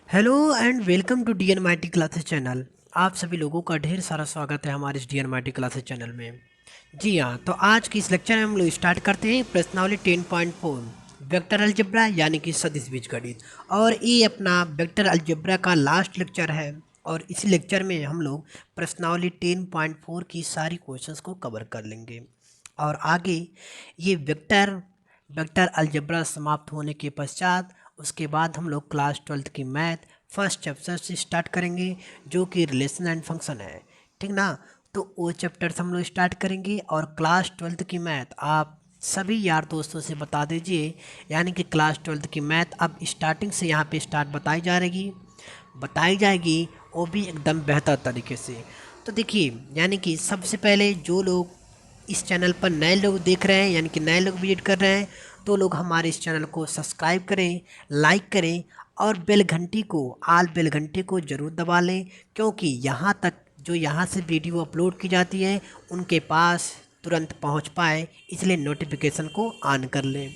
Hello and welcome to DNMIT classes channel. आप सभी लोगों का ढेर सारा स्वागत है हमारे इस DNMIT क्लासेस चैनल में। जी हाँ, तो आज की इस लेक्चर में हम लोग स्टार्ट करते हैं प्रश्नावली 10.4 वेक्टर अलजेब्रा यानी कि सदिश बीजगणित। और ये अपना वेक्टर अलजेब्रा का लास्ट लेक्चर है और इस लेक्चर में हम लोग प्रश्नावली 10.4 की सारी क्वेश्चंस को कवर कर लेंगे। और आगे ये वेक्टर वेक्टर अलजेब्रा समाप्त होने के पश्चात उसके बाद हम लोग क्लास 12th की मैथ फर्स्ट चैप्टर से स्टार्ट करेंगे जो कि रिलेशन एंड फंक्शन है। ठीक ना? तो वो चैप्टर से हम लोग स्टार्ट करेंगे और क्लास 12th की मैथ आप सभी यार दोस्तों से बता दीजिए, यानी कि क्लास 12th की मैथ अब स्टार्टिंग से यहाँ पे स्टार्ट बताई जाएगी वो भी एकदम बेहतर तरीके से। तो देखिए, यानी कि सबसे पहले जो लोग इस चैनल पर नए लोग देख रहे हैं यानी कि नए लोग विजिट कर रहे हैं तो लोग हमारे इस चैनल को सब्सक्राइब करें, लाइक करें और बेल घंटी को ज़रूर दबा लें, क्योंकि यहाँ तक जो यहाँ से वीडियो अपलोड की जाती है उनके पास तुरंत पहुँच पाए, इसलिए नोटिफिकेशन को ऑन कर लें।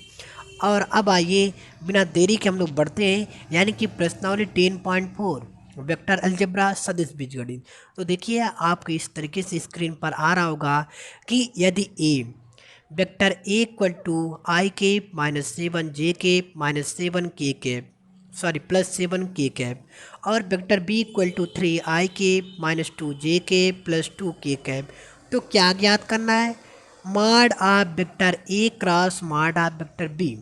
और अब आइए बिना देरी के हम लोग बढ़ते हैं, यानी कि प्रश्नावली 10.4 वेक्टर अलजेब्रा सदिश बीजगणित। तो देखिए आपको इस तरीके से स्क्रीन पर आ रहा होगा कि यदि A vector A equal to i cap minus 7 j cap plus 7 k cap और vector B equal to 3 i cap minus 2 j cap plus 2 k cap, तो क्या ज्ञात करना है? Mod of vector A cross mod of vector B.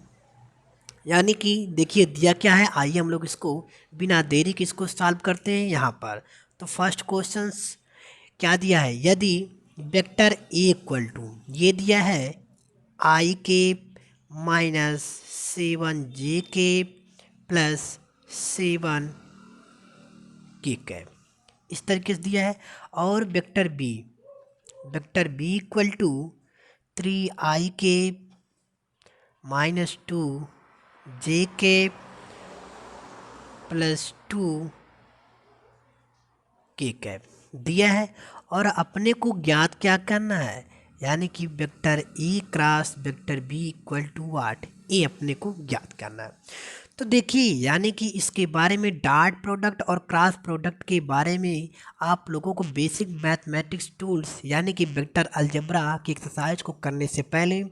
यानी कि देखिए दिया क्या है, आइए हम लोग इसको बिना देरी के इसको सॉल्व करते हैं यहाँ पर। तो फर्स्ट क्वेश्चंस क्या दिया है, यदि वेक्टर ए इक्वल टू ये दिया है आई के माइनस 7 जे के प्लस 7 के कैप, इस तरीके से दिया है। और vector B equal to 3 i के माइनस 2 जे के प्लस 2 के कैप दिया है। और अपने को ज्ञात क्या करना है, यानी कि vector A cross vector B equal to what, ए अपने को ज्ञात करना है। तो देखिए, यानी कि इसके बारे में डॉट प्रोडक्ट और क्रॉस प्रोडक्ट के बारे में आप लोगों को बेसिक मैथमेटिक्स टूल्स यानी कि वेक्टर अलजेब्रा की एक्सरसाइज को करने से पहले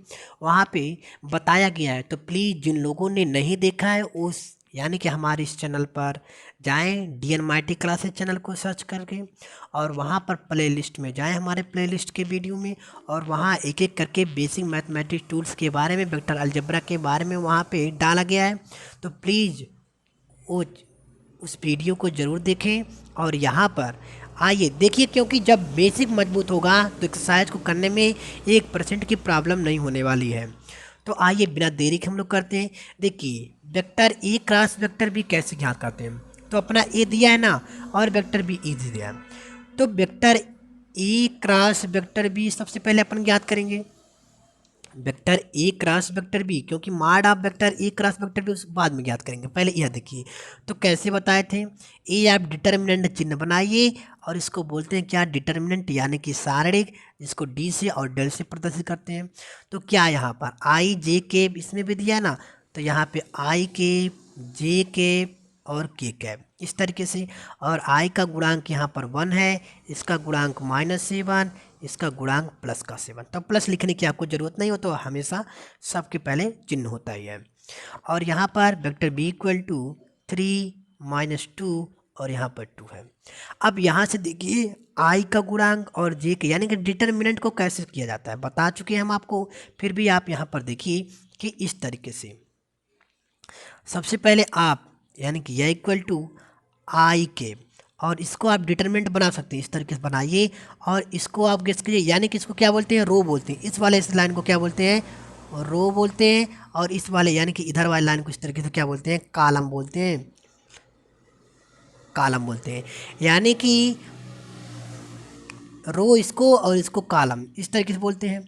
वहाँ पे बताया गया है। तो प्लीज़ जिन लोगों ने नहीं देखा है उस यानी कि हमारे इस चैनल पर जाएं, DNMIT क्लासेस चैनल को सर्च करके और वहाँ पर प्लेलिस्ट में जाएं, हमारे प्लेलिस्ट के वीडियो में, और वहाँ एक एक करके बेसिक मैथमेटिक्स टूल्स के बारे में वेक्टर अलजेब्रा के बारे में वहाँ पे डाला गया है। तो प्लीज़ वो उस वीडियो को ज़रूर देखें। और यहाँ पर आइए देखिए, क्योंकि जब बेसिक मजबूत होगा तो एक्सरसाइज को करने में 1% की प्रॉब्लम नहीं होने वाली है। तो आइए बिना देरी के हम लोग करते हैं। देखिए vector A cross vector B कैसे ज्ञात करते हैं, तो अपना ए दिया है ना और वेक्टर बी ई दिया है, तो vector A cross vector B सबसे पहले अपन ज्ञात करेंगे vector A cross vector B, क्योंकि mod of vector A cross vector B उस बाद में ज्ञात करेंगे। पहले यह देखिए, तो कैसे बताए थे, ए आप डिटर्मिनेंट चिन्ह बनाइए और इसको बोलते हैं क्या, डिटर्मिनेंट, यानी कि सारणिक, जिसको डी से और डेल से प्रदर्शित करते हैं। तो क्या यहाँ पर आई जे के इसमें भी दिया है ना, तो यहाँ पे आई के जे के और के कैप इस तरीके से। और आई का गुणांक यहाँ पर 1 है, इसका गुणांक -7, इसका गुणांक +7। तो प्लस लिखने की आपको ज़रूरत नहीं हो, तो हमेशा सबके पहले चिन्ह होता ही है। और यहाँ पर वेक्टर बी इक्वल टू 3 - 2 और यहाँ पर 2 है। अब यहाँ से देखिए आई का गुणांक और जे के यानी कि डिटर्मिनेंट को कैसे किया जाता है बता चुके हैं हम आपको, फिर भी आप यहाँ पर देखिए कि इस तरीके से सबसे पहले आप यानी कि यह इक्वल टू आई के, और इसको आप डिटरमिनेंट बना सकते हैं, इस तरीके से बनाइए। और इसको आप गेस कीजिए, यानी कि इसको क्या बोलते हैं, रो बोलते हैं। इस वाले इस लाइन को क्या बोलते हैं, रो बोलते हैं। और इस वाले यानी कि इधर वाले लाइन को इस तरीके से क्या बोलते हैं, कालम बोलते हैं। यानी कि रो इसको और इसको कालम इस तरीके से बोलते हैं।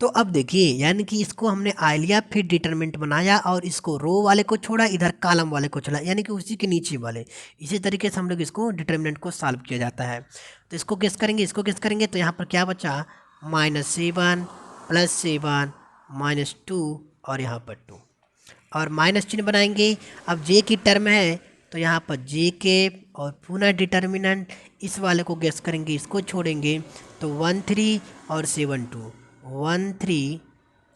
तो अब देखिए, यानी कि इसको हमने आई लिया, फिर डिटरमिनेंट बनाया और इसको रो वाले को छोड़ा, इधर कॉलम वाले को छोड़ा, यानी कि उसी के नीचे वाले। इसी तरीके से हम लोग इसको डिटरमिनेंट को सॉल्व किया जाता है। तो इसको इसको गेस करेंगे तो यहाँ पर क्या बचा, -7 +7 -2 और यहाँ पर 2 और माइनस चिन्ह बनाएंगे। अब जे की टर्म है तो यहाँ पर जे के और पुनः डिटर्मिनेंट इस वाले को गेस करेंगे, इसको छोड़ेंगे तो 1 3 और 7 2, 1 3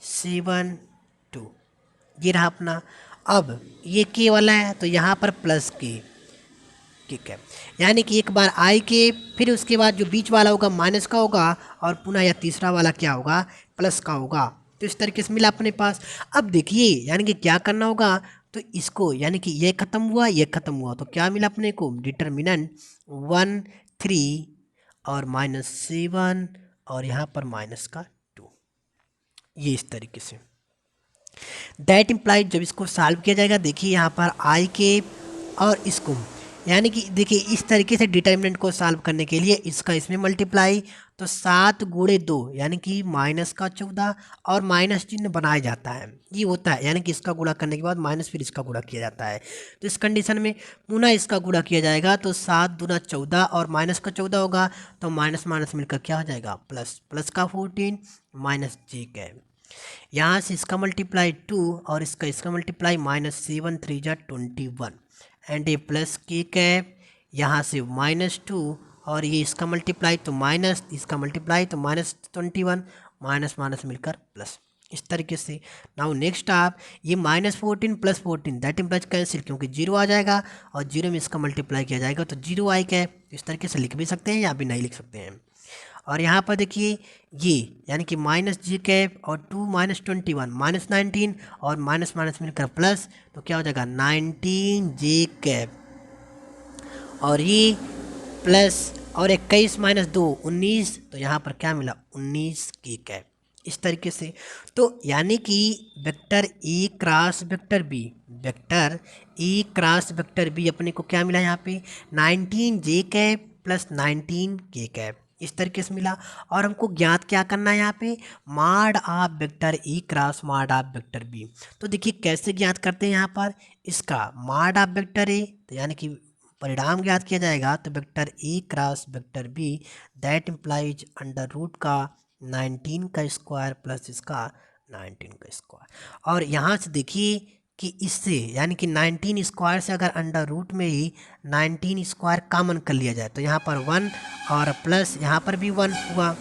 7 2 ये रहा अपना। अब ये के वाला है तो यहाँ पर प्लस के, ठीक है, यानी कि एक बार आई के, फिर उसके बाद जो बीच वाला होगा माइनस का होगा और पुनः यह तीसरा वाला क्या होगा, प्लस का होगा। तो इस तरीके से मिला अपने पास। अब देखिए यानी कि क्या करना होगा, तो इसको यानी कि ये ख़त्म हुआ, ये ख़त्म हुआ, तो क्या मिला अपने को, डिटर्मिनेंट 1 3 और -7 और यहाँ पर माइनस का 2, ये इस तरीके से। दैट इम्प्लाइड जब इसको सॉल्व किया जाएगा, देखिए यहाँ पर आई के और इसको, यानी कि देखिए इस तरीके से डिटर्मिनेंट को सॉल्व करने के लिए इसका इसमें मल्टीप्लाई, तो 7 गुणे 2 यानी कि माइनस का 14 और माइनस चिन्ह बनाया जाता है, ये होता है, यानी कि इसका गुणा करने के बाद माइनस फिर इसका गुणा किया जाता है। तो इस कंडीशन में पुनः इसका गुणा किया जाएगा तो 7 दूना 14 और माइनस का 14 होगा, तो माइनस माइनस मिलकर क्या हो जाएगा, प्लस, प्लस का 14 माइनस जे का, यहाँ से इसका मल्टीप्लाई 2 और इसका मल्टीप्लाई -7 3 जा 21 एंड ए प्लस के कैप, यहाँ से -2 और ये इसका मल्टीप्लाई तो माइनस, इसका मल्टीप्लाई तो -21, माइनस माइनस मिलकर प्लस, इस तरीके से। नाउ नेक्स्ट आप ये -14 + 14 दैट इम्प्लाइज कैंसिल, क्योंकि 0 आ जाएगा और 0 में इसका मल्टीप्लाई किया जाएगा तो 0 आई कैप, इस तरीके से लिख भी सकते हैं या भी नहीं लिख सकते हैं। और यहाँ पर देखिए ये यानी कि -g कैप और 2 -21 -19 और माइनस माइनस मिलकर प्लस, तो क्या हो जाएगा 19j कैप और ये प्लस और 21 - 2 19, तो यहाँ पर क्या मिला 19k कैप, इस तरीके से। तो यानी कि vector A cross vector B, vector A cross vector B अपने को क्या मिला यहाँ पे 19j cap plus 19k cap, इस तरीके से मिला। और हमको ज्ञात क्या करना है यहाँ पे, माड of vector A cross mod of vector B. तो देखिए कैसे ज्ञात करते हैं, यहाँ पर इसका माड ऑफ वेक्टर ए, तो यानी कि परिणाम ज्ञात किया जाएगा, तो vector A cross vector B that implies under root का 19 का स्क्वायर प्लस इसका 19 का स्क्वायर। और यहाँ से देखिए कि इससे यानी कि 19 स्क्वायर से अगर अंडर रूट में ही 19 स्क्वायर कॉमन कर लिया जाए तो यहाँ पर 1 और प्लस यहाँ पर भी 1 हुआ,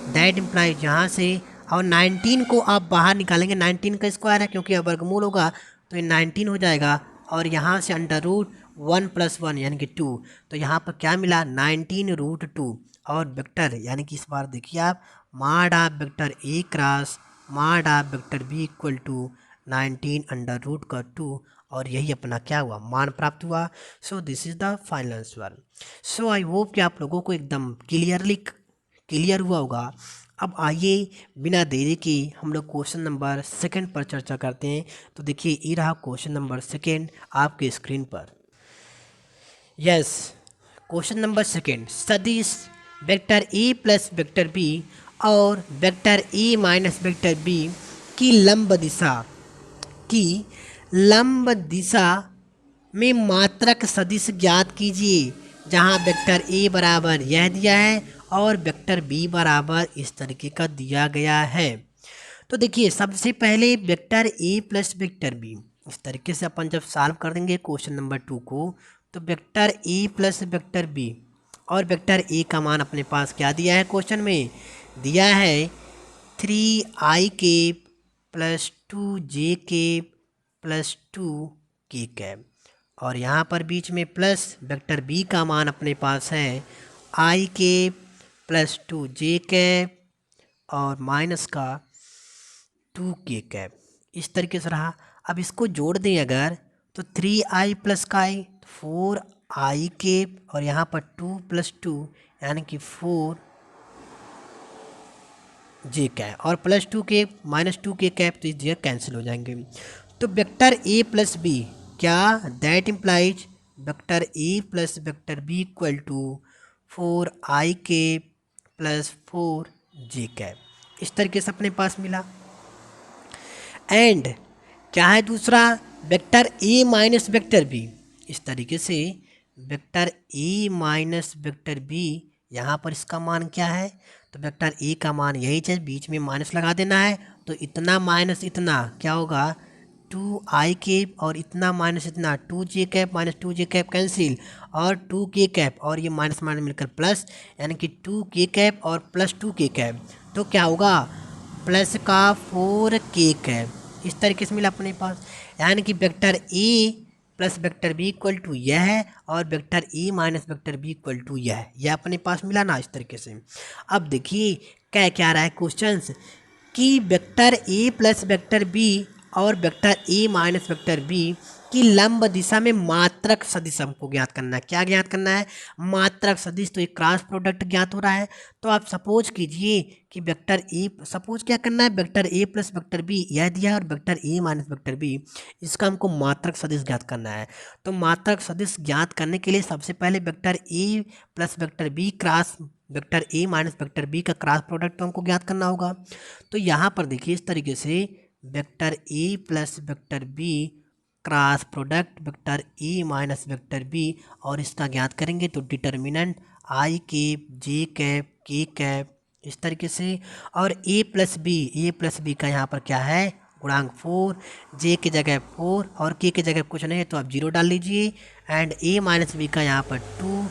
दैट इम्प्लाइज यहाँ से, और 19 को आप बाहर निकालेंगे, 19 का स्क्वायर है क्योंकि अब वर्गमूल होगा तो ये 19 हो जाएगा, और यहाँ से अंडर रूट 1 + 1 यानी कि 2, तो यहाँ पर क्या मिला 19√2। और वेक्टर यानी कि इस बार देखिए आप mod of vector A cross mod of vector B equal to 19 under root का 2, और यही अपना क्या हुआ मान प्राप्त हुआ। So this is the final answer. So I hope कि आप लोगों को एकदम क्लियर हुआ होगा। अब आइए बिना देरी के हम लोग क्वेश्चन नंबर 2 पर चर्चा करते हैं। तो देखिए ये रहा क्वेश्चन नंबर 2 आपके स्क्रीन पर। यस, क्वेश्चन नंबर 2, सदिश vector A plus vector B और vector A minus vector B की लंब दिशा में मात्रक सदिश ज्ञात कीजिए, जहां वेक्टर ए बराबर यह दिया है और वेक्टर बी बराबर इस तरीके का दिया गया है। तो देखिए सबसे पहले vector A plus vector B, इस तरीके से अपन जब सॉल्व कर देंगे क्वेश्चन नंबर 2 को, तो vector A plus vector B और वेक्टर ए का मान अपने पास क्या दिया है, क्वेश्चन में दिया है 3i plus 2j plus 2k, और यहाँ पर बीच में प्लस वेक्टर बी का मान अपने पास है i प्लस 2j और माइनस का 2k, इस तरीके से रहा। अब इसको जोड़ दें अगर तो 3i प्लस का i 4i और यहाँ पर 2 + 2 यानी कि 4j और plus 2k minus 2k cap, तो इस जगह कैंसिल हो जाएंगे। तो वेक्टर ए प्लस बी क्या, that implies vector A plus vector B equal to 4i plus 4j, इस तरीके से अपने पास मिला। एंड क्या है दूसरा, vector A minus vector B, इस तरीके से vector A minus vector B, यहाँ पर इसका मान क्या है, तो वेक्टर ए का मान यही है, बीच में माइनस लगा देना है, तो इतना माइनस इतना क्या होगा 2i कैप और इतना माइनस इतना 2j cap minus 2j cap cancel और 2k कैप और ये माइनस माइनस मिलकर प्लस, यानी कि 2k कैप और प्लस 2k कैप, तो क्या होगा प्लस का 4k कैप। इस तरीके से मिला अपने पास, यानी कि vector A plus vector B equal to यह है और vector A minus vector B equal to यह है। यह अपने पास मिला ना इस तरीके से। अब देखिए क्या क्या रहा है क्वेश्चंस कि vector A plus vector B और vector A minus vector B की लंब दिशा में मात्रक सदिश हमको ज्ञात करना है। क्या ज्ञात करना है? मात्रक सदिश। तो एक क्रॉस प्रोडक्ट ज्ञात हो रहा है। तो आप सपोज कीजिए कि वेक्टर ए, सपोज क्या करना है, vector A plus vector B यह दिया है और vector A minus vector B, इसका हमको मात्रक सदिश ज्ञात करना है। तो मात्रक सदिश ज्ञात करने के लिए सबसे पहले vector A plus vector B cross vector A minus vector B का क्रॉस प्रोडक्ट तो हमको ज्ञात करना होगा। तो यहाँ पर देखिए इस तरीके से vector A plus vector B cross product vector A minus vector B और इसका ज्ञात करेंगे। तो determinant I cap J cap K cap इस तरीके से, और ए प्लस बी का यहाँ पर क्या है गुणांक 4, जे की जगह 4 और के की जगह कुछ नहीं है तो आप 0 डाल लीजिए, एंड ए माइनस बी का यहाँ पर 2,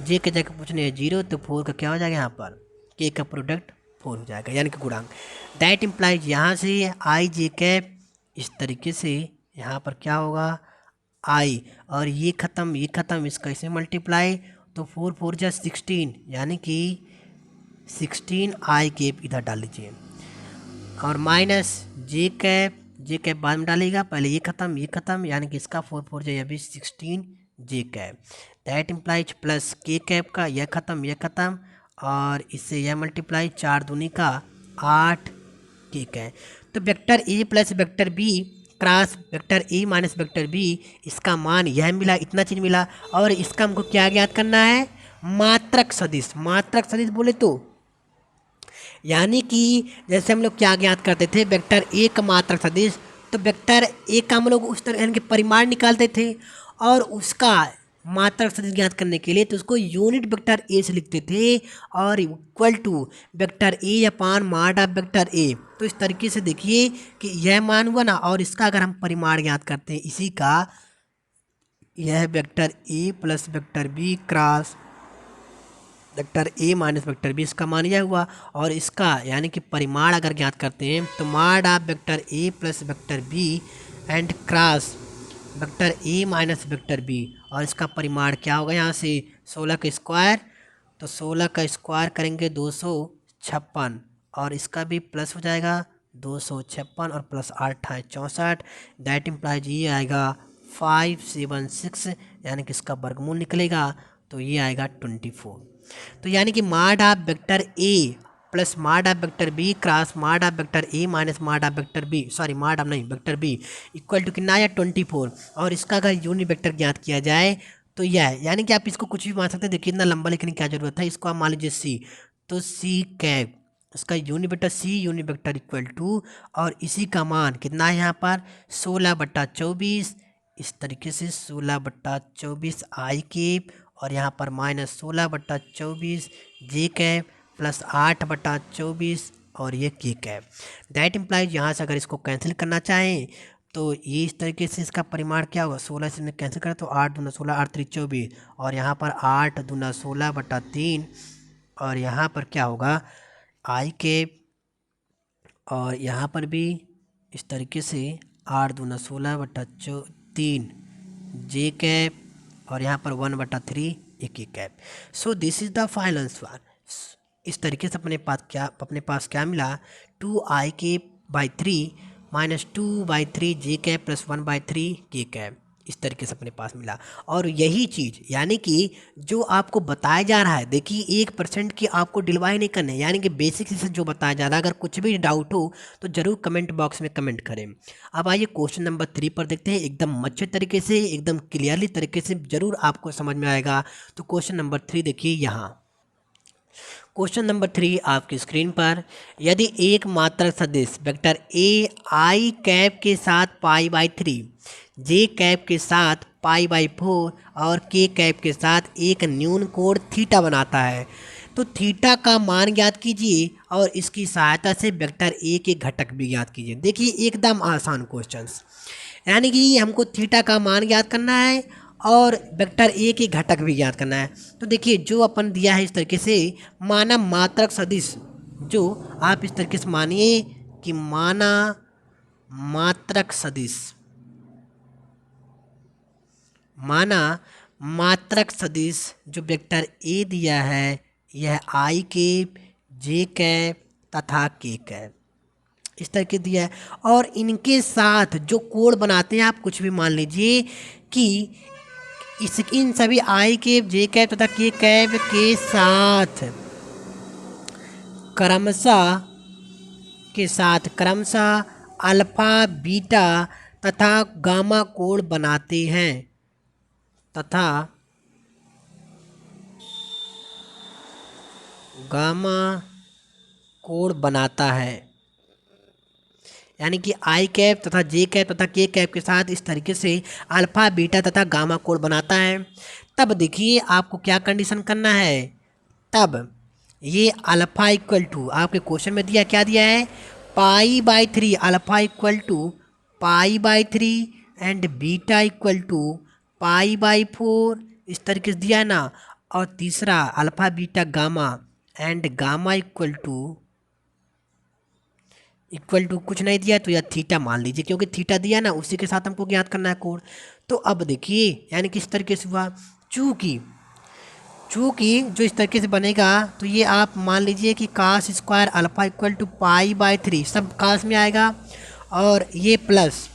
जे की जगह कुछ नहीं है 0 तो 4 का क्या हो जाएगा यहाँ पर के का प्रोडक्ट 4 हो जाएगा, यानी कि गुणांक। दैट इम्प्लाइज यहाँ से आई जे कैप इस तरीके से यहाँ पर क्या होगा आई, और ये ख़त्म इसका इसे मल्टीप्लाई, तो 4 4 जा 16, यानी कि 16 आई कैप इधर डाल लीजिए, और माइनस जे कैप बाद में डालेगा, पहले ये ख़त्म, यानी कि इसका 4 4 जा भी 16 जे कैप। दैट इम्प्लाइज प्लस के कैप का यह ख़त्म और इससे यह मल्टीप्लाई 4 दूनी का 8 के कैप। तो vector A plus vector B cross vector A minus vector B, इसका मान यह मिला, इतना चीज़ मिला, और इसका हमको क्या ज्ञात करना है मात्रक सदिश। मात्रक सदिश बोले तो यानी कि जैसे हम लोग क्या ज्ञात करते थे वेक्टर ए का मात्रक सदिश, तो वेक्टर ए का हम लोग उस तरह यानी कि परिमाण निकालते थे और उसका मात्रक सदिश ज्ञात करने के लिए तो उसको यूनिट वेक्टर ए से लिखते थे और equal to vector A upon mod of vector A. तो इस तरीके से देखिए कि यह मान हुआ ना, और इसका अगर हम परिमाण ज्ञात करते हैं इसी का, यह vector A plus vector B cross vector A minus vector B, इसका मान यह हुआ, और इसका यानी कि परिमाण अगर ज्ञात करते हैं तो mod of vector A plus vector B and cross vector A minus vector B, और इसका परिमाण क्या होगा यहाँ से 16 का स्क्वायर, तो 16 का स्क्वायर करेंगे 256, और इसका भी प्लस हो जाएगा 256 और प्लस 8 है 64। दैट इम्प्लाइज ये आएगा 576, यानी कि इसका वर्गमूल निकलेगा तो ये आएगा 24। तो यानी कि mod of vector A plus mod of vector B cross mod of vector A minus mod of vector B, sorry mod of नहीं वेक्टर बी इक्वल टू कितना आया 24, और इसका अगर यूनिट वेक्टर ज्ञात किया जाए तो यह है, यानी कि आप इसको कुछ भी मान सकते हैं। देखिए इतना लंबा लिखने की क्या जरूरत है, इसको आप मान लीजिए सी, तो सी कैप इसका unit vector C unit vector equal to, और इसी का मान कितना है यहाँ पर 16/24, इस तरीके से 16/24 आई कैप, और यहाँ पर माइनस 16/24 जे कैप प्लस 8/24 और ये के कैप। दैट इम्प्लाइज यहाँ से अगर इसको कैंसिल करना चाहें तो ये इस तरीके से इसका परिमाण क्या होगा 16 से कैंसिल करें तो 8 दूना 16 8 3 24, और यहाँ पर 8 दूना 16/3, और यहाँ पर क्या होगा आई कैप, और यहाँ पर भी इस तरीके से 8 दूना 16/3 जे कैप, और यहाँ पर 1/3 एक cap. So this is the final answer. इस तरीके से अपने पास क्या मिला 2i cap by 3 minus 2/3 J cap plus 1/3 के कैप, इस तरीके से अपने पास मिला। और यही चीज़ यानी कि जो आपको बताया जा रहा है, देखिए 1% की आपको डिलवाई नहीं करने, यानी कि बेसिक से जो बताया जा रहा है, अगर कुछ भी डाउट हो तो ज़रूर कमेंट बॉक्स में कमेंट करें। अब आइए क्वेश्चन नंबर 3 पर देखते हैं, एकदम अच्छे तरीके से एकदम क्लियरली तरीके से ज़रूर आपको समझ में आएगा। तो क्वेश्चन नंबर 3 देखिए यहाँ, क्वेश्चन नंबर 3 आपकी स्क्रीन पर, यदि एक मात्रक सदिश वेक्टर ए आई कैप के साथ π/3 जे कैप के साथ π/4 और के कैप के साथ एक न्यून कोण थीटा बनाता है तो थीटा का मान ज्ञात कीजिए और इसकी सहायता से वेक्टर ए के घटक भी ज्ञात कीजिए। देखिए एकदम आसान क्वेश्चंस, यानी कि हमको थीटा का मान ज्ञात करना है और वेक्टर ए के घटक भी ज्ञात करना है। तो देखिए जो अपन दिया है इस तरीके से माना मात्रक सदिश, जो आप इस तरीके से मानिए कि माना मात्रक सदिश, माना मात्रक सदिश जो वेक्टर ए दिया है यह आई कैप, जे कैप तथा के कैप इस तरह के दिया है, और इनके साथ जो कोण बनाते हैं आप कुछ भी मान लीजिए कि इस इन सभी आई कैप, जे कैप तथा के कैप के साथ क्रमशः अल्फा, बीटा तथा गामा कोण बनाते हैं तथा गामा कोण बनाता है। यानी कि आई कैप तथा जे कैप तथा के कैप के साथ इस तरीके से अल्फा, बीटा तथा गामा कोण बनाता है। तब देखिए आपको क्या कंडीशन करना है, तब ये अल्फा इक्वल टू आपके क्वेश्चन में दिया, क्या दिया है, π/3 alpha equal to π/3 and beta equal to π/4 इस तरीके से दिया है ना। और तीसरा alpha, beta, gamma and gamma equal to कुछ नहीं दिया तो यह थीटा मान लीजिए, क्योंकि थीटा दिया ना उसी के साथ हमको ज्ञात करना है कोण। तो अब देखिए यानी किस तरीके से हुआ, चूँकि जो इस तरीके से बनेगा तो ये आप मान लीजिए कि cos square alpha equal to π/3 सब कास में आएगा, और ये प्लस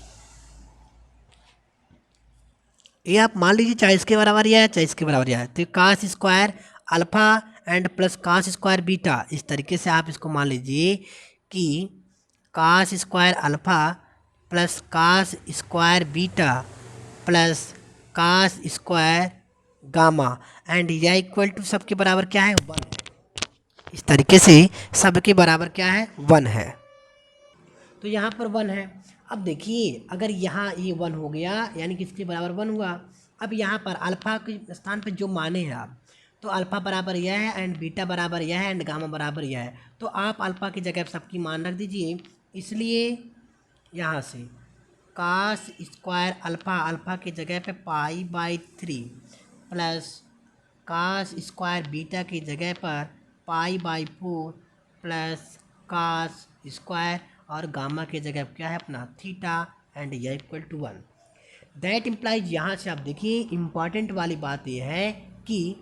ये आप मान लीजिए चाहे इसके बराबर या चाहे इसके बराबर या, तो cos square alpha and plus cos square beta इस तरीके से आप इसको मान लीजिए कि cos square alpha plus cos square beta plus cos square gamma and यह इक्वल टू सबके बराबर क्या है, 1 है। इस तरीके से सबके बराबर क्या है, 1 है। तो यहाँ पर 1 है। अब देखिए अगर यहाँ ये 1 हो गया यानी कि इसके बराबर 1 हुआ, अब यहाँ पर अल्फ़ा के स्थान पर जो माने हैं आप, तो अल्फ़ा बराबर यह है एंड बीटा बराबर यह है एंड गामा बराबर यह है, तो आप अल्फ़ा की जगह सबकी मान रख दीजिए। इसलिए यहाँ से कास स्क्वायर अल्फ़ा की जगह पे π/3 प्लस कास स्क्वायर बीटा की जगह पर π/4 प्लस कास स्क्वायर और गामा की जगह क्या है अपना थीटा एंड यह इक्वल टू 1। दैट इम्प्लाइज, यहाँ से आप देखिए इम्पॉर्टेंट वाली बात यह है कि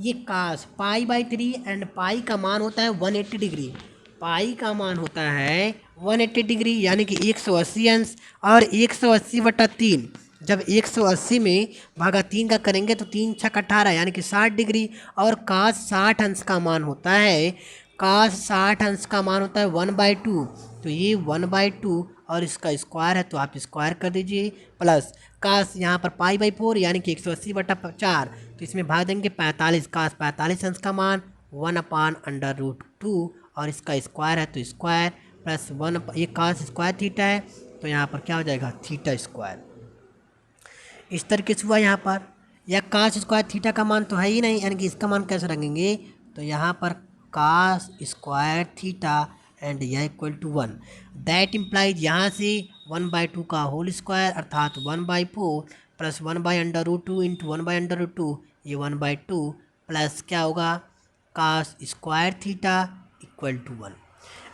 ये कास π/3 एंड पाई का मान होता है 180 डिग्री, पाई का मान होता है 180 डिग्री यानी कि 180 अंश, और 180/3 जब 180 में भागा 3 का करेंगे तो 3 × 18 यानी कि 60 डिग्री, और कास 60 अंश का मान होता है, कास 60 अंश का मान होता है 1/2, तो ये 1/2 और इसका स्क्वायर है तो आप स्क्वायर कर दीजिए, प्लस कास यहाँ पर π/4 यानी कि 180/4, तो इसमें भाग देंगे 45, कास 45 अंश का मान 1/√2 और इसका स्क्वायर है तो स्क्वायर प्लस 1, ये कास स्क्वायर थीटा है तो यहाँ पर क्या हो जाएगा थीटा स्क्वायर। इस तरीके से हुआ यहाँ पर, या कास स्क्वायर थीटा का मान तो है ही नहीं, यानी कि इसका मान कैसे रखेंगे, तो यहाँ पर कास स्क्वायर थीटा एंड यह इक्वल टू 1। दैट इम्प्लाइज, यहाँ से 1/2 का होल स्क्वायर अर्थात 1/4 प्लस 1/√2 इंटू 1/√2 ये 1/2 प्लस क्या होगा cos square theta equal to 1।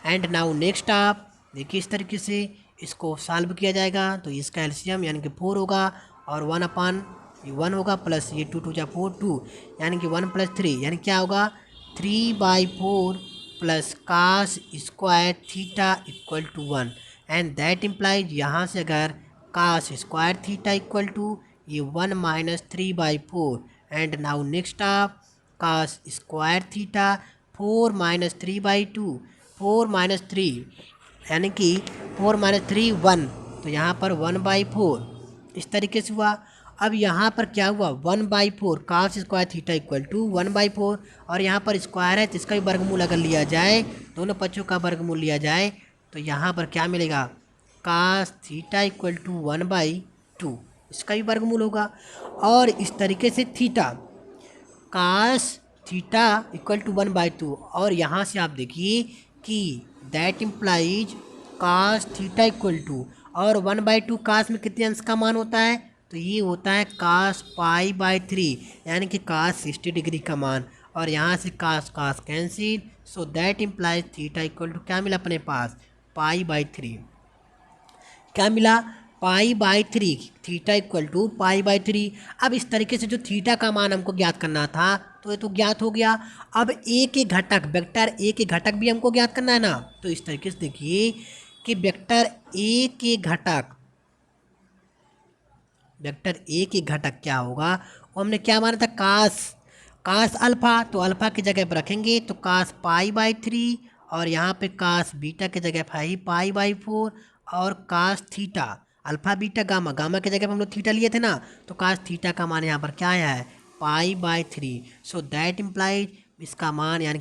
And now next आप देखिए इस तरीके से इसको सॉल्व किया जाएगा तो इसका एलसीएम यानी कि 4 होगा और 1 होगा प्लस ये 2 × 4 2 यानी कि 1 + 3 यानी क्या होगा 3/4 plus cos square theta equal to 1। And that implies, यहाँ से अगर cos square theta equal to ये 1 - 3/4 एंड नाउ नेक्स्ट आप कास स्क्वायर थीटा 4 - 3/2 4 - 3 यानी कि 4 - 3 1, तो यहाँ पर 1/4 इस तरीके से हुआ। अब यहाँ पर क्या हुआ 1/4 cos square theta equal to 1/4 और यहाँ पर स्क्वायर है तो इसका भी वर्गमूल अगर लिया जाए, दोनों पक्षों का वर्गमूल लिया जाए तो यहाँ पर क्या मिलेगा कास थीटा इक्वल टू 1/2 इसका भी वर्गमूल होगा। और इस तरीके से theta cos theta equal to 1/2 और यहाँ से आप देखिए कि that implies cos theta equal to और 1/2 कास में कितने अंश का मान होता है, तो ये होता है कास पाई/3 यानी कि कास 60 डिग्री का मान। और यहाँ से cos cos cancel, so that implies theta equal to क्या मिला अपने पास पाई/3। क्या मिला pi, theta equal to pi. अब इस तरीके से जो थीटा का मान हमको ज्ञात करना था तो ये तो ज्ञात हो गया। अब ए के घटक वेक्टर ए के घटक भी हमको ज्ञात करना है ना, तो इस तरीके से देखिए कि वेक्टर ए के घटक क्या होगा, वो हमने क्या माना था कास अल्फा, तो अल्फा की जगह पर रखेंगे तो कास पाई/3 और यहाँ पे कास बीटा की जगह पाई/4 और cos theta alpha beta gamma, gamma की जगह पर हम लोग थीटा लिए थे ना, तो कास थीटा का मान यहाँ पर क्या आया है पाई/3। सो दैट इम्प्लाइज इसका मान यानी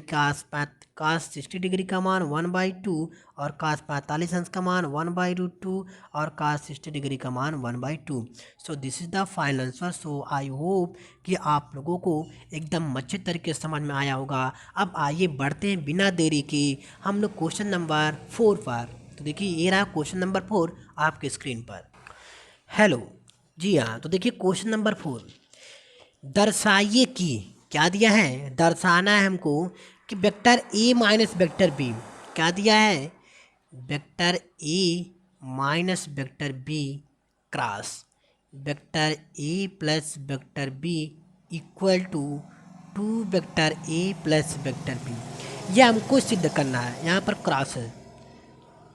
कास 60 डिग्री का मान 1/2 और कास 45 अंश का मान 1/√2 और कास 60 डिग्री का मान 1/2। So this is the final answer. So I hope कि आप लोगों को एकदम अच्छे तरीके से समझ में आया होगा। अब आइए बढ़ते हैं बिना देरी के हम लोग क्वेश्चन नंबर 4 पर। तो देखिए ये रहा क्वेश्चन नंबर 4 आपके स्क्रीन पर। हेलो, जी हाँ, तो देखिए क्वेश्चन नंबर 4, दर्शाइए कि क्या दिया है, दर्शाना है हमको कि vector A minus vector B क्या दिया है, vector A minus vector B cross vector A plus vector B equal to vector A plus vector B. यह हमको सिद्ध करना है। यहाँ पर क्रॉस है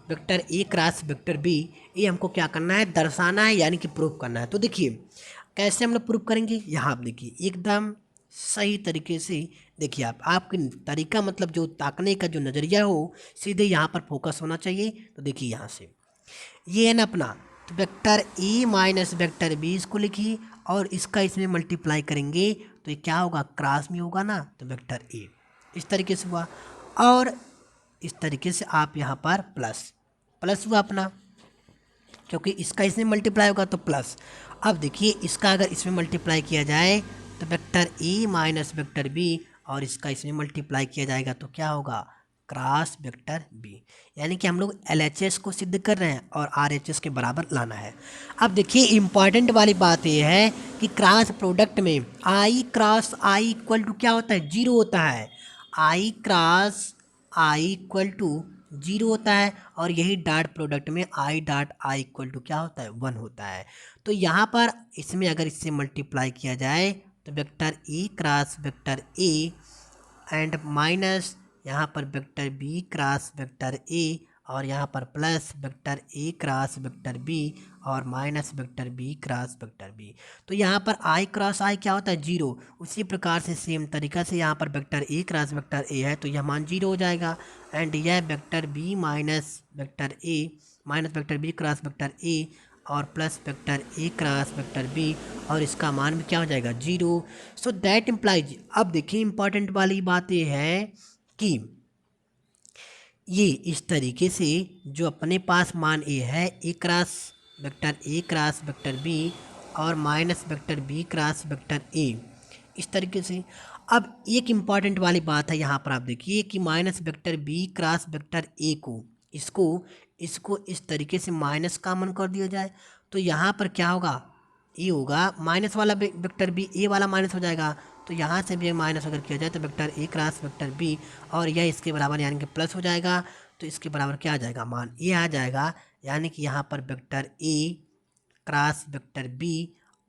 vector A cross vector B, ये हमको क्या करना है दर्शाना है यानी कि प्रूफ करना है। तो देखिए कैसे हम लोग प्रूफ करेंगे, यहाँ आप देखिए एकदम सही तरीके से देखिए आपके तरीका मतलब जो ताकने का जो नज़रिया हो सीधे यहाँ पर फोकस होना चाहिए। तो देखिए यहाँ से ये है ना अपना, तो vector A minus vector B इसको लिखिए और इसका इसमें मल्टीप्लाई करेंगे तो ये क्या होगा क्रॉस में होगा ना, तो वेक्टर ए इस तरीके से हुआ और इस तरीके से आप यहाँ पर प्लस हुआ अपना, क्योंकि इसका इसमें मल्टीप्लाई होगा तो प्लस। अब देखिए इसका अगर इसमें मल्टीप्लाई किया जाए तो vector A minus vector B और इसका इसमें मल्टीप्लाई किया जाएगा तो क्या होगा क्रॉस वेक्टर बी। यानी कि हम लोग LHS को सिद्ध कर रहे हैं और RHS के बराबर लाना है। अब देखिए इम्पॉर्टेंट वाली बात यह है कि क्रॉस प्रोडक्ट में I cross I equal to क्या होता है 0 होता है, I cross I equal to 0 होता है और यही डॉट प्रोडक्ट में I dot I equal to क्या होता है 1 होता है। तो यहाँ पर इसमें अगर इससे मल्टीप्लाई किया जाए तो vector A cross vector A and minus यहाँ पर vector B cross vector A और यहाँ पर plus vector A cross vector B और minus vector B cross vector B. तो यहाँ पर आई क्रॉस आई क्या होता है 0, उसी प्रकार से सेम तरीका से यहाँ पर vector A cross vector A है तो यह मान 0 हो जाएगा एंड यह vector B minus vector B cross vector A और plus vector A cross vector B और इसका मान भी क्या हो जाएगा 0। सो दैट इम्प्लाइज, अब देखिए इंपॉर्टेंट वाली बात ये है कि ये इस तरीके से जो अपने पास मान ए है ए क्रॉस वेक्टर बी और minus vector B cross vector A इस तरीके से। अब एक इम्पॉर्टेंट वाली बात है यहाँ पर आप देखिए कि minus vector B cross vector A को इसको इस तरीके से माइनस कॉमन कर दिया जाए तो यहाँ पर क्या होगा ए होगा माइनस वाला वेक्टर बी ए वाला माइनस हो जाएगा तो यहाँ से भी माइनस अगर किया जाए तो vector A cross vector B और यह इसके बराबर यानी कि प्लस हो जाएगा तो इसके बराबर क्या आ जाएगा मान ये आ जाएगा। यानी कि यहाँ पर vector A cross vector B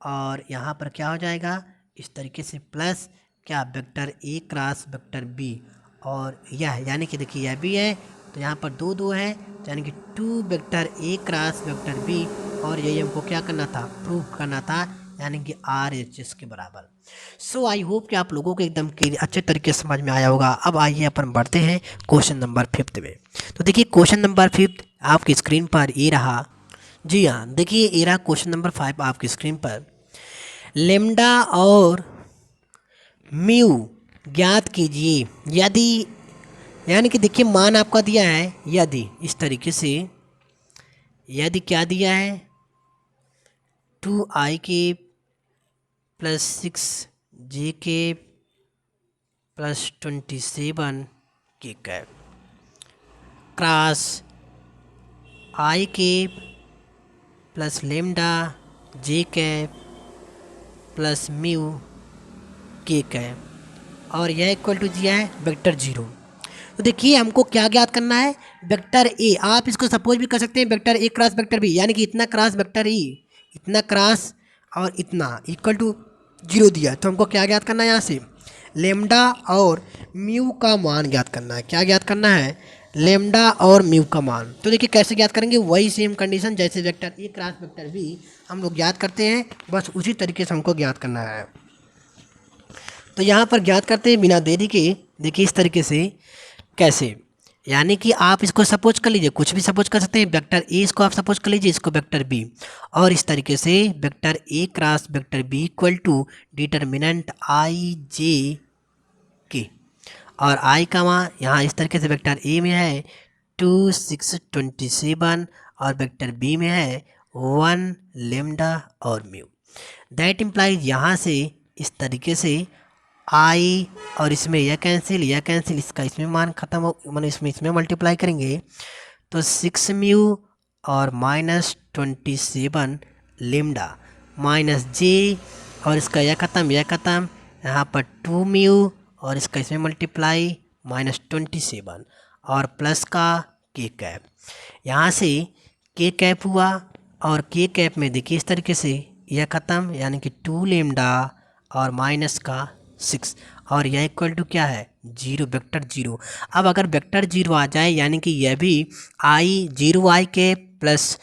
और यहाँ पर क्या हो जाएगा इस तरीके से प्लस क्या vector A cross vector B और यह यानी कि देखिए यह भी है तो यहाँ पर दो है यानी कि 2 vector A cross vector B और यही हमको क्या करना था प्रूफ करना था यानी कि RHS के बराबर। सो आई होप कि आप लोगों को एकदम अच्छे तरीके से समझ में आया होगा। अब आइए अपन बढ़ते हैं क्वेश्चन नंबर 5 में। तो देखिए क्वेश्चन नंबर 5 आपकी स्क्रीन पर ये रहा, जी हाँ देखिए ये रहा क्वेश्चन नंबर 5 आपकी स्क्रीन पर। लेम्डा और म्यू ज्ञात कीजिए यदि, यानी कि देखिए मान आपका दिया है यदि इस तरीके से, यदि क्या दिया है 2i के प्लस 6j के प्लस 27 के कैप क्रॉस i के प्लस लेमडा जे कैप प्लस म्यू के कैप और यह इक्वल टू दिया है वेक्टर 0। तो देखिए हमको क्या ज्ञात करना है, वेक्टर ए। आप इसको सपोज भी कर सकते हैं vector A cross vector B, यानी कि इतना क्रॉस वेक्टर ई, इतना क्रॉस और इतना इक्वल टू 0 दिया। तो हमको क्या ज्ञात करना है, यहाँ से लेमडा और म्यू का मान ज्ञात करना है। क्या ज्ञात करना है, लेमडा और म्यू का मान। तो देखिए कैसे ज्ञात करेंगे, वही सेम कंडीशन जैसे vector A cross vector B हम लोग ज्ञात करते हैं, बस उसी तरीके से हमको ज्ञात करना है। तो यहाँ पर ज्ञात करते हैं बिना देरी के। देखिए इस तरीके से कैसे, यानी कि आप इसको सपोज कर लीजिए, कुछ भी सपोज कर सकते हैं। वेक्टर ए इसको आप सपोज कर लीजिए, इसको वेक्टर बी, और इस तरीके से vector A cross vector B equal to determinant i j k, और आई का मान यहाँ इस तरीके से वेक्टर ए में है 2 6 27 और वेक्टर बी में है 1 लेमडा और म्यू। दैट इम्प्लाइज यहाँ से इस तरीके से आई और इसमें यह कैंसिल, इसका इसमें मान खत्म हो, मतलब इसमें मल्टीप्लाई करेंगे तो 6 म्यू और -27 लेमडा माइनस जे, और इसका यह खत्म यहाँ पर 2 म्यू और इसका इसमें मल्टीप्लाई -27 और प्लस का के कैप। यहाँ से के कैप हुआ और के कैप में देखिए इस तरीके से यह ख़त्म, यानी कि 2 लेमडा और माइनस का 6 और यह इक्वल टू क्या है 0, वेक्टर 0। अब अगर वेक्टर 0 आ जाए, यानी कि यह भी आई 0 आई कैप प्लस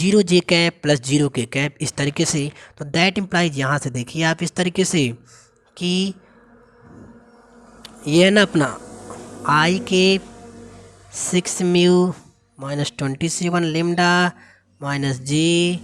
0 जे कैप प्लस 0 के कैप, इस तरीके से। तो दैट इम्प्लाइज यहाँ से देखिए आप इस तरीके से कि ये ना अपना आई के 6 म्यू -27 लेमडा माइनस जे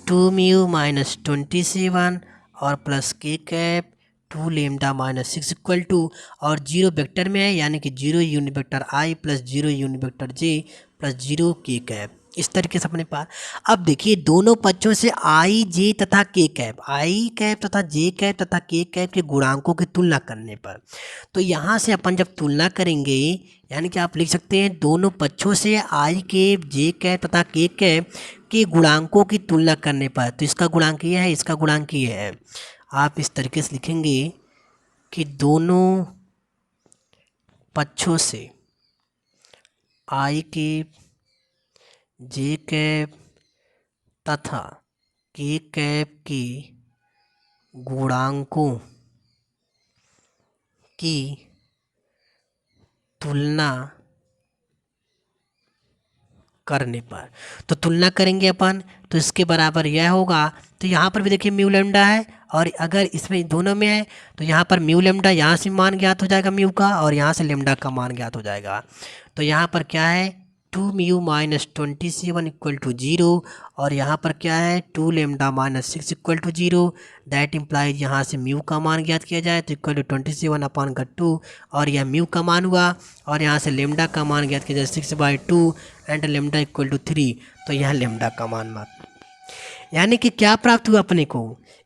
2 म्यू -27 और प्लस के कैप 2 लेमडा -6 इक्वल टू, और 0 वेक्टर में है, यानी कि 0 यूनिट वेक्टर आई प्लस 0 यूनिट वेक्टर जे प्लस 0 के कैप, इस तरीके से अपने पास। अब देखिए दोनों पक्षों से आई जे तथा के कैप, आई कैप तथा जे कैप तथा के कैप के गुणांकों की तुलना करने पर, तो यहाँ से अपन जब तुलना करेंगे, यानी कि आप लिख सकते हैं दोनों पक्षों से आई कैप जे कैप तथा के कैप के गुणांकों की तुलना करने पर, तो इसका गुणांक ये है, इसका गुणांक ये है। आप इस तरीके से लिखेंगे कि दोनों पक्षों से आई कैप जे कैप तथा के कैप के गुणांकों की तुलना करने पर, तो तुलना करेंगे अपन तो इसके बराबर यह होगा। तो यहाँ पर भी देखिए म्यू लेमडा है, और अगर इसमें दोनों में है तो यहाँ पर म्यू लेमडा, यहाँ से मान ज्ञात हो जाएगा म्यू का, और यहाँ से लेमडा का मान ज्ञात हो जाएगा। तो यहाँ पर क्या है 2 म्यू -27 इक्वल टू 0, और यहाँ पर क्या है 2 lambda -6 equal to 0। That implies यहाँ से म्यू का मान ज्ञात किया जाए तो इक्वल टू 27/2, और यह म्यू का मान हुआ, और यहाँ से लेमडा का मान ज्ञात किया जाए 6/2 एंड लेमडा इक्वल टू 3, तो यह लेमडा का मान यानी कि क्या प्राप्त हुआ अपने को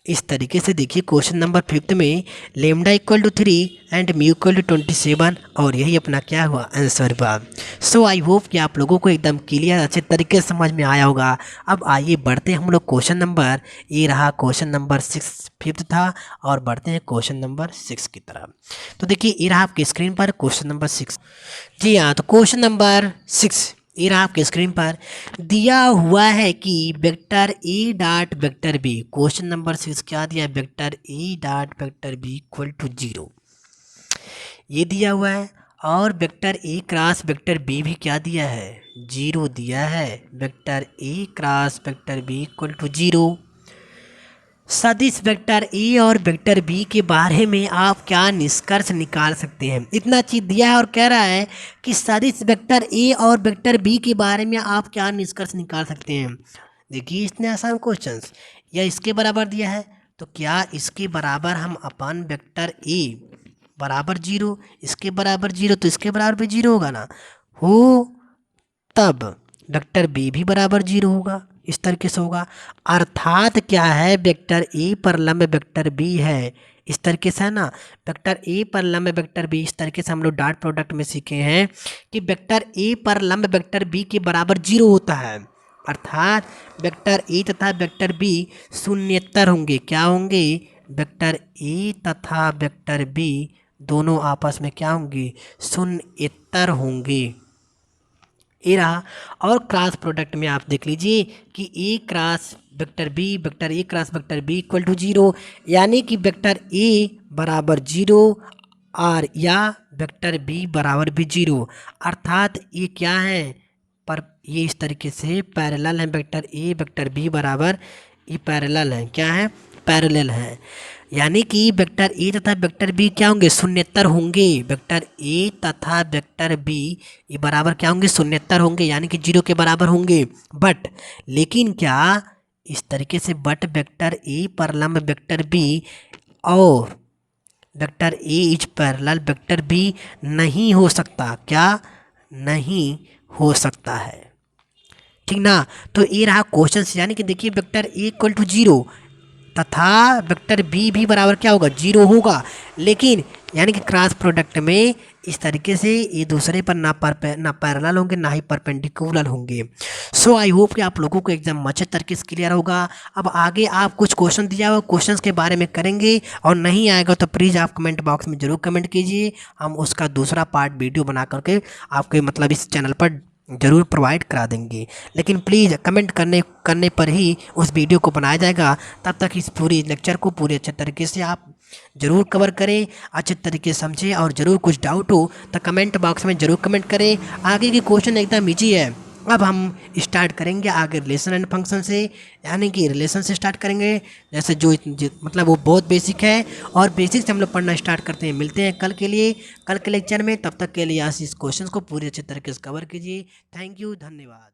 इस तरीके से। देखिए क्वेश्चन नंबर 5 में lambda equal to 3 and mu equal to 27, और यही अपना क्या हुआ आंसर हुआ। सो आई होप कि आप लोगों को एकदम क्लियर अच्छे तरीके से समझ में आया होगा। अब आइए बढ़ते हैं हम लोग क्वेश्चन नंबर, ये रहा क्वेश्चन नंबर 6 5 था, और बढ़ते हैं क्वेश्चन नंबर 6 की तरफ। तो देखिए ये रहा आपकी स्क्रीन पर क्वेश्चन नंबर 6। जी हाँ, तो क्वेश्चन नंबर 6 ये रहा आपके स्क्रीन पर दिया हुआ है कि vector A dot vector B, question number 6 क्या दिया है, vector A dot vector B equal to 0 ये दिया हुआ है, और vector A cross vector B भी क्या दिया है 0 दिया है। Vector A cross vector B equal to 0। सदिश वेक्टर ए और वेक्टर बी के बारे में आप क्या निष्कर्ष निकाल सकते हैं, इतना चीज़ दिया है और कह रहा है कि सदिश वेक्टर ए और वेक्टर बी के बारे में आप क्या निष्कर्ष निकाल सकते हैं। देखिए इतने आसान क्वेश्चंस, या इसके बराबर दिया है तो क्या इसके बराबर हम अपन वेक्टर ए बराबर 0, इसके बराबर 0, तो इसके बराबर भी 0 होगा ना, हो तब वेक्टर बी भी बराबर 0 होगा, इस तरीके से होगा। अर्थात क्या है वेक्टर ए पर लंब वेक्टर बी है, इस तरीके से है ना, वेक्टर ए पर लंब वेक्टर बी, इस तरीके से हम लोग डॉट प्रोडक्ट में सीखे हैं कि वेक्टर ए पर लंब वेक्टर बी के बराबर 0 होता है, अर्थात वेक्टर ए तथा वेक्टर बी शून्येतर होंगे। क्या होंगे? वेक्टर ए तथा वेक्टर बी दोनों आपस में क्या होंगे? शून्येतर होंगे। ये रहा। और क्रॉस प्रोडक्ट में आप देख लीजिए कि A cross vector B, vector A cross vector B equal to 0, यानी कि वेक्टर ए बराबर 0 और या वेक्टर बी बराबर भी 0। अर्थात ये क्या है? पर ये इस तरीके से पैरेलल है। वेक्टर ए वेक्टर बी बराबर ये पैरेलल है। क्या है? पैरेलल है। यानी कि वेक्टर ए तथा वेक्टर बी क्या होंगे? शून्येतर होंगे। वेक्टर ए तथा वेक्टर बी ये बराबर क्या होंगे? शून्येतर होंगे, यानी कि 0 के बराबर होंगे। बट लेकिन क्या इस तरीके से बट वेक्टर ए परलम्ब वेक्टर बी और vector A is parallel vector B नहीं हो सकता। क्या नहीं हो सकता है? ठीक ना। तो ये रहा क्वेश्चन, यानी कि देखिए वेक्टर ए इक्वल टू 0 तथा वेक्टर बी भी बराबर क्या होगा? 0 होगा। लेकिन यानी कि क्रॉस प्रोडक्ट में इस तरीके से ये दूसरे पर ना पैरेलल होंगे ना ही परपेंडिकुलर होंगे। सो आई होप कि आप लोगों को एग्जाम अच्छे तरीके से क्लियर होगा। अब आगे आप कुछ क्वेश्चन दिया हुआ क्वेश्चंस के बारे में करेंगे, और नहीं आएगा तो प्लीज़ आप कमेंट बॉक्स में ज़रूर कमेंट कीजिए। हम उसका दूसरा पार्ट वीडियो बना करके आपके मतलब इस चैनल पर ज़रूर प्रोवाइड करा देंगे। लेकिन प्लीज़ कमेंट करने पर ही उस वीडियो को बनाया जाएगा। तब तक इस पूरी लेक्चर को पूरे अच्छे तरीके से आप ज़रूर कवर करें, अच्छे तरीके से समझें, और ज़रूर कुछ डाउट हो तो कमेंट बॉक्स में ज़रूर कमेंट करें। आगे की क्वेश्चन एकदम ईजी है। अब हम स्टार्ट करेंगे आगे रिलेशन एंड फंक्शन से, यानी कि रिलेशन से स्टार्ट करेंगे। जैसे जो मतलब वो बहुत बेसिक है, और बेसिक से हम लोग पढ़ना स्टार्ट करते हैं। मिलते हैं कल के लिए, कल के लेक्चर में। तब तक के लिए इस क्वेश्चन को पूरी अच्छे तरीके से कवर कीजिए। थैंक यू, धन्यवाद।